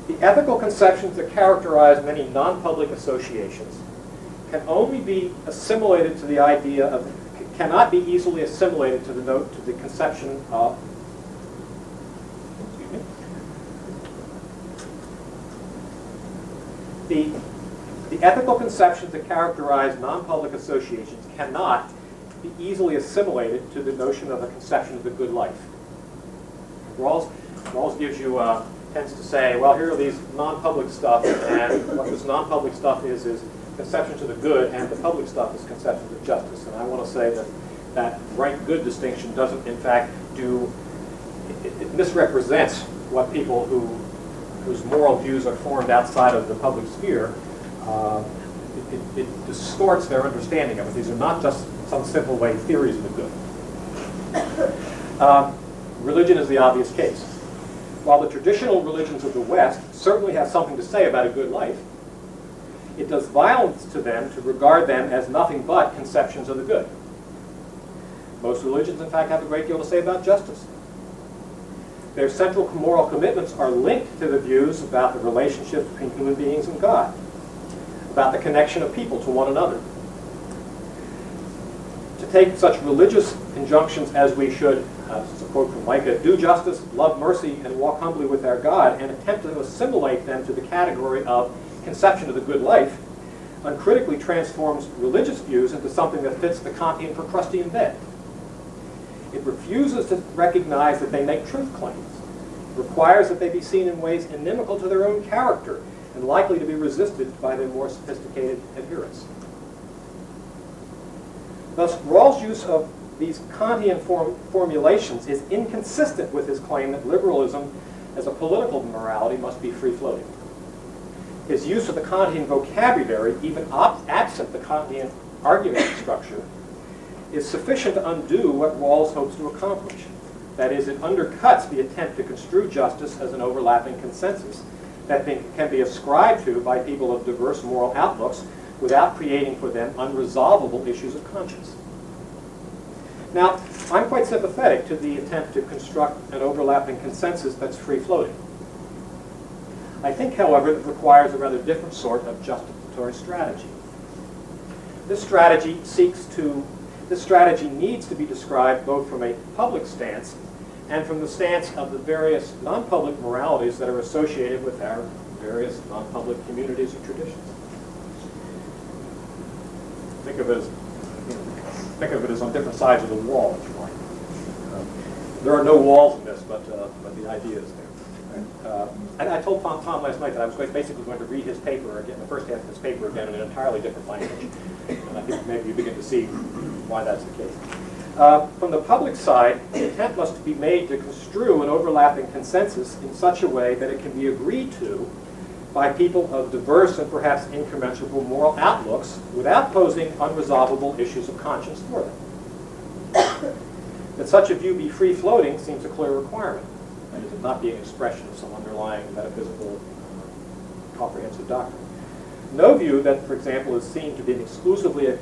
A: the ethical conceptions that characterize many non-public associations can only be assimilated to the idea of cannot be easily assimilated to the conception of, excuse me, the ethical conceptions that characterize non-public associations cannot be easily assimilated to the notion of a conception of the good life. Rawls gives you, tends to say, well, here are these non-public stuff, and what this non-public stuff is conceptions of the good, and the public stuff is conceptions of justice. And I want to say that that right-good distinction doesn't, in fact, it misrepresents what people whose moral views are formed outside of the public sphere. It distorts their understanding of it. These are not just some simple way theories of the good. Religion is the obvious case. While the traditional religions of the West certainly have something to say about a good life, it does violence to them to regard them as nothing but conceptions of the good. Most religions, in fact, have a great deal to say about justice. Their central moral commitments are linked to the views about the relationship between human beings and God, about the connection of people to one another. To take such religious injunctions as we should, this is a quote from Micah, do justice, love mercy, and walk humbly with our God, and attempt to assimilate them to the category of conception of the good life, uncritically transforms religious views into something that fits the Kantian Procrustean bed. It refuses to recognize that they make truth claims, requires that they be seen in ways inimical to their own character, and likely to be resisted by their more sophisticated adherents. Thus, Rawls' use of these Kantian formulations is inconsistent with his claim that liberalism as a political morality must be free-floating. His use of the Kantian vocabulary, even absent the Kantian argument structure, is sufficient to undo what Rawls hopes to accomplish. That is, it undercuts the attempt to construe justice as an overlapping consensus that can be ascribed to by people of diverse moral outlooks without creating for them unresolvable issues of conscience. Now, I'm quite sympathetic to the attempt to construct an overlapping consensus that's free-floating. I think, however, it requires a rather different sort of justificatory strategy. This strategy needs to be described both from a public stance and from the stance of the various non-public moralities that are associated with our various non-public communities or traditions. Think of it as on different sides of the wall, if you like. There are no walls in this, but the idea is there. And I told Tom last night that I was basically going to read his paper again, the first half of his paper again, in an entirely different language. And I think maybe you begin to see why that's the case. From the public side, the attempt must be made to construe an overlapping consensus in such a way that it can be agreed to by people of diverse and perhaps incommensurable moral outlooks without posing unresolvable issues of conscience for them. That such a view be free-floating seems a clear requirement. That is, it not be an expression of some underlying metaphysical comprehensive doctrine. No view that, for example, is seen to be exclusively an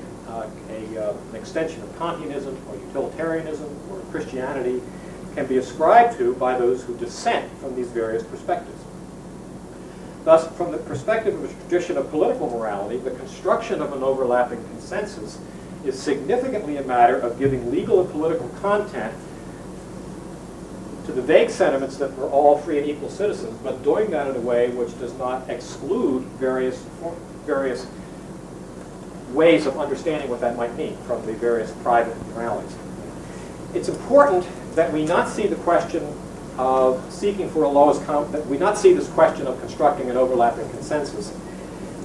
A: extension of Kantianism or utilitarianism or Christianity can be ascribed to by those who dissent from these various perspectives. Thus, from the perspective of a tradition of political morality, the construction of an overlapping consensus is significantly a matter of giving legal and political content to the vague sentiments that we're all free and equal citizens, but doing that in a way which does not exclude various ways of understanding what that might mean from the various private moralities. It's important that we not see the question of seeking for a lowest common, that we not see this question of constructing an overlapping consensus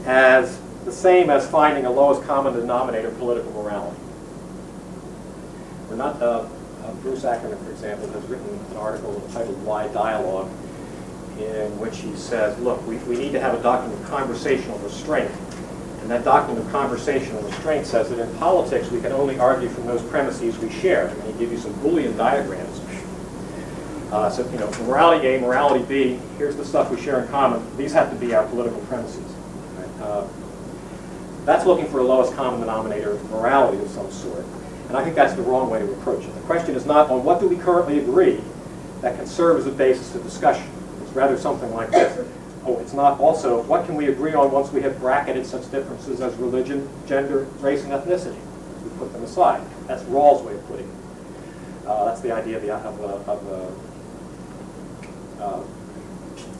A: as the same as finding a lowest common denominator political morality. We're not, Bruce Ackerman, for example, has written an article entitled Why Dialogue, in which he says, look, we need to have a doctrine of conversational restraint. And that doctrine of conversational restraint says that in politics we can only argue from those premises we share. And he gives you some Boolean diagrams. So, you know, for morality A, morality B, here's the stuff we share in common. These have to be our political premises. Right? That's looking for a lowest common denominator of morality of some sort. And I think that's the wrong way to approach it. The question is not on what do we currently agree that can serve as a basis of discussion. It's rather something like this. Oh, it's not also what can we agree on once we have bracketed such differences as religion, gender, race, and ethnicity. We put them aside. That's Rawls' way of putting it. That's the idea of the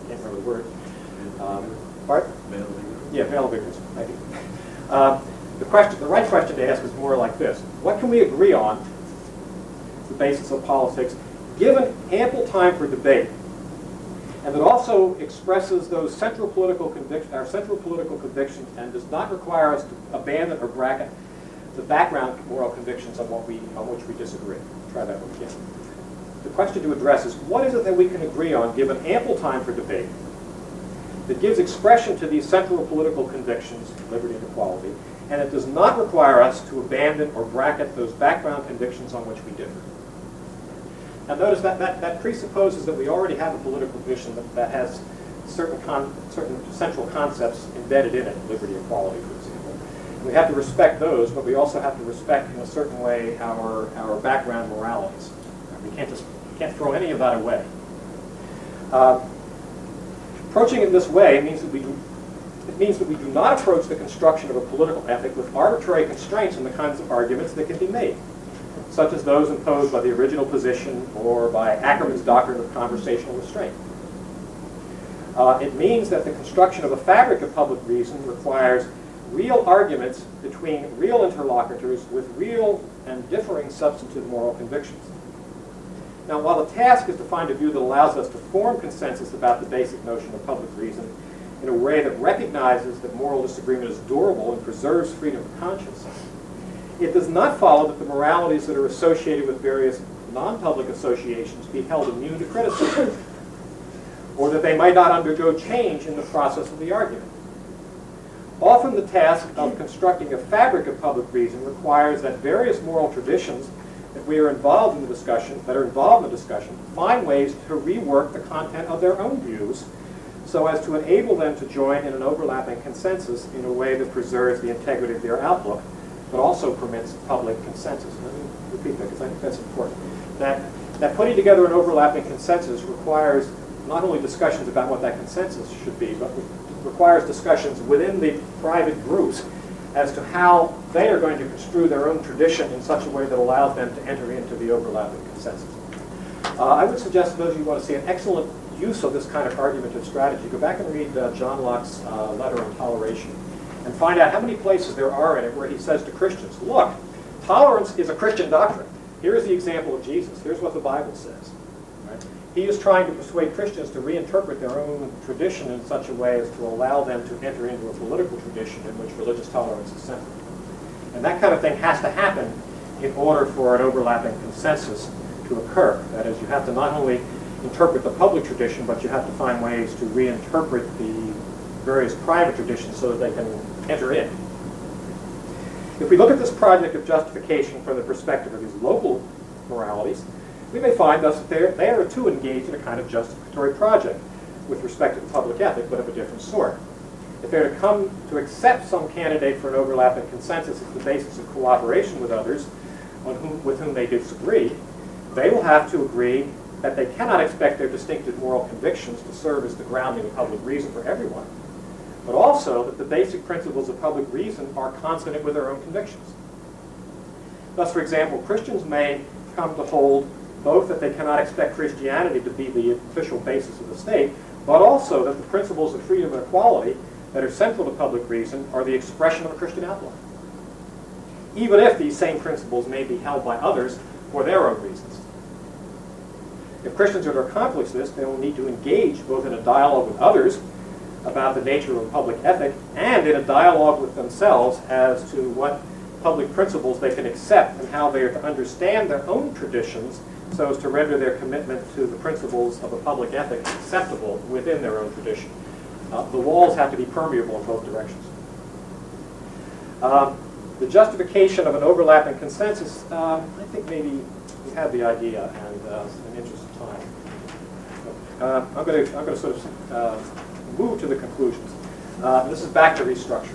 A: can't remember the word. Pardon? Yeah, male vigorous. Thank you. The right question to ask is more like this: what can we agree on the basis of politics, given ample time for debate, and that also expresses those central political convictions, and does not require us to abandon or bracket the background moral convictions on which we disagree? Try that one again. The question to address is, what is it that we can agree on, given ample time for debate, that gives expression to these central political convictions, liberty and equality, and it does not require us to abandon or bracket those background convictions on which we differ? Now notice that presupposes that we already have a political vision that has certain central concepts embedded in it, liberty, equality, for example. And we have to respect those, but we also have to respect, in a certain way, our background moralities. We can't throw any of that away. Approaching it this way means that we do not approach the construction of a political ethic with arbitrary constraints on the kinds of arguments that can be made, such as those imposed by the original position or by Ackerman's doctrine of conversational restraint. It means that the construction of a fabric of public reason requires real arguments between real interlocutors with real and differing substantive moral convictions. Now, while the task is to find a view that allows us to form consensus about the basic notion of public reason in a way that recognizes that moral disagreement is durable and preserves freedom of conscience, it does not follow that the moralities that are associated with various non-public associations be held immune to criticism, or that they might not undergo change in the process of the argument. Often the task of constructing a fabric of public reason requires that various moral traditions that are involved in the discussion, find ways to rework the content of their own views so as to enable them to join in an overlapping consensus in a way that preserves the integrity of their outlook, but also permits public consensus. Let me repeat that because I think that's important. That putting together an overlapping consensus requires not only discussions about what that consensus should be, but requires discussions within the private groups as to how they are going to construe their own tradition in such a way that allows them to enter into the overlapping consensus. I would suggest to those of you who want to see an excellent use of this kind of argumentative strategy, go back and read John Locke's letter on toleration and find out how many places there are in it where he says to Christians, look, tolerance is a Christian doctrine. Here's the example of Jesus. Here's what the Bible says. Right? He is trying to persuade Christians to reinterpret their own tradition in such a way as to allow them to enter into a political tradition in which religious tolerance is central. And that kind of thing has to happen in order for an overlapping consensus to occur. That is, you have to not only interpret the public tradition, but you have to find ways to reinterpret the various private traditions so that they can enter in. If we look at this project of justification from the perspective of these local moralities, we may find thus that they are too engaged in a kind of justificatory project with respect to the public ethic, but of a different sort. If they're to come to accept some candidate for an overlapping consensus as the basis of cooperation with others with whom they disagree, they will have to agree that they cannot expect their distinctive moral convictions to serve as the grounding of public reason for everyone, but also that the basic principles of public reason are consonant with their own convictions. Thus, for example, Christians may come to hold both that they cannot expect Christianity to be the official basis of the state, but also that the principles of freedom and equality that are central to public reason are the expression of a Christian outlook, even if these same principles may be held by others for their own reasons. If Christians are to accomplish this, they will need to engage both in a dialogue with others about the nature of a public ethic and in a dialogue with themselves as to what public principles they can accept and how they are to understand their own traditions so as to render their commitment to the principles of a public ethic acceptable within their own tradition. The walls have to be permeable in both directions. The justification of an overlapping consensus, I think maybe you have the idea, and in the interest of time, I'm going to sort of move to the conclusions. This is back to restructuring.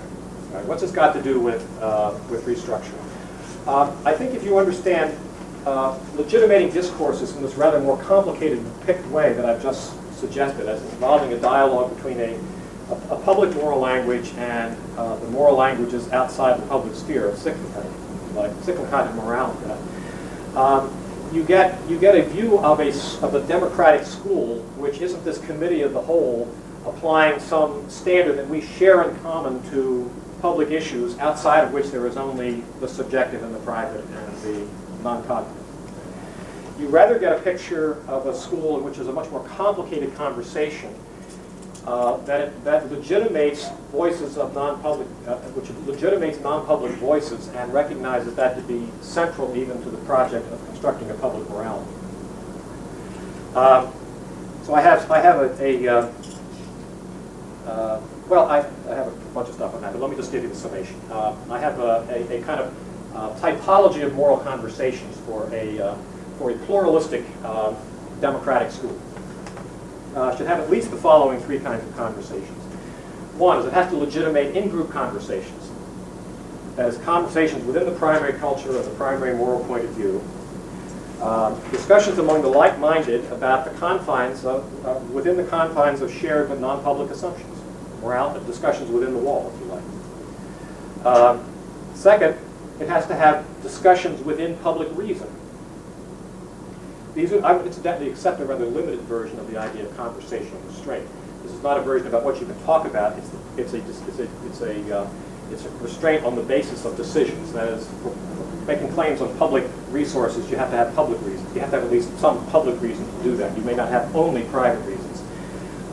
A: Right? What's this got to do with restructuring? I think if you understand legitimating discourses in this rather more complicated and picked way that I've just suggested, as involving a dialogue between a public moral language and the moral languages outside the public sphere of signification, like, particular kind of morality. You get a view of a democratic school, which isn't this committee of the whole applying some standard that we share in common to public issues outside of which there is only the subjective and the private and the non-cognitive. You rather get a picture of a school in which there's a much more complicated conversation that legitimates voices of non-public, which legitimates non-public voices and recognizes that to be central even to the project of constructing a public morality. So I have I have a bunch of stuff on that, but let me just give you the summation. I have a kind of typology of moral conversations for a pluralistic democratic school. Should have at least the following three kinds of conversations. One is it has to legitimate in-group conversations. That is, conversations within the primary culture or the primary moral point of view. Discussions among the like-minded about the confines of, within the confines of shared but non-public assumptions. Discussions within the wall, if you like. Second, it has to have discussions within public reason. These are, I would incidentally accept a rather limited version of the idea of conversational restraint. This is not a version about what you can talk about. It's a restraint on the basis of decisions. That is, for making claims on public resources, you have to have public reasons. You have to have at least some public reason to do that. You may not have only private reasons.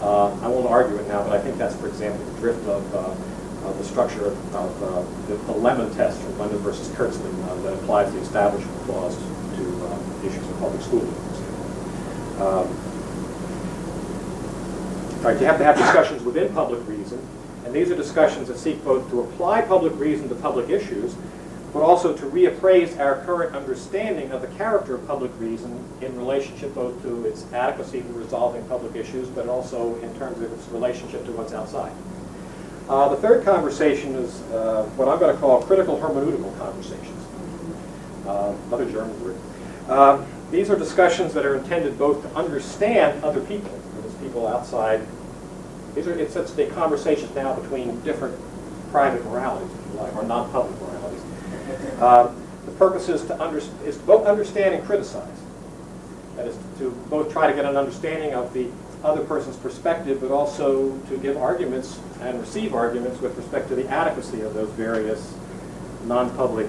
A: I won't argue it now, but I think that's, for example, the drift of the structure of the Lemon test from Lemon versus Kurtzman that applies the establishment clause to issues of public schooling. Right, you have to have discussions within public reason, and these are discussions that seek both to apply public reason to public issues, but also to reappraise our current understanding of the character of public reason in relationship both to its adequacy for resolving public issues, but also in terms of its relationship to what's outside. The third conversation is what I'm going to call critical hermeneutical conversations. Another German word. These are discussions that are intended both to understand other people, those people outside. It's the conversations now between different private moralities, if you like, or non-public moralities. The purpose is to both understand and criticize. That is, to both try to get an understanding of the other person's perspective, but also to give arguments and receive arguments with respect to the adequacy of those various non-public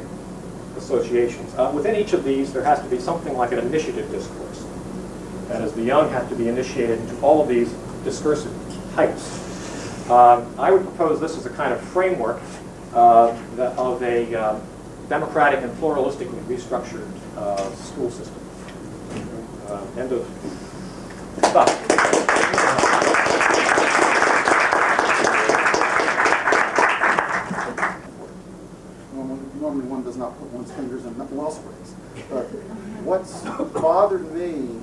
A: associations. Within each of these, there has to be something like an initiative discourse. That is, the young have to be initiated into all of these discursive types. I would propose this as a kind of framework of a democratic and pluralistically restructured school system. End of stuff.
B: Normally one does not put one's fingers in wellsprings. But what's bothered me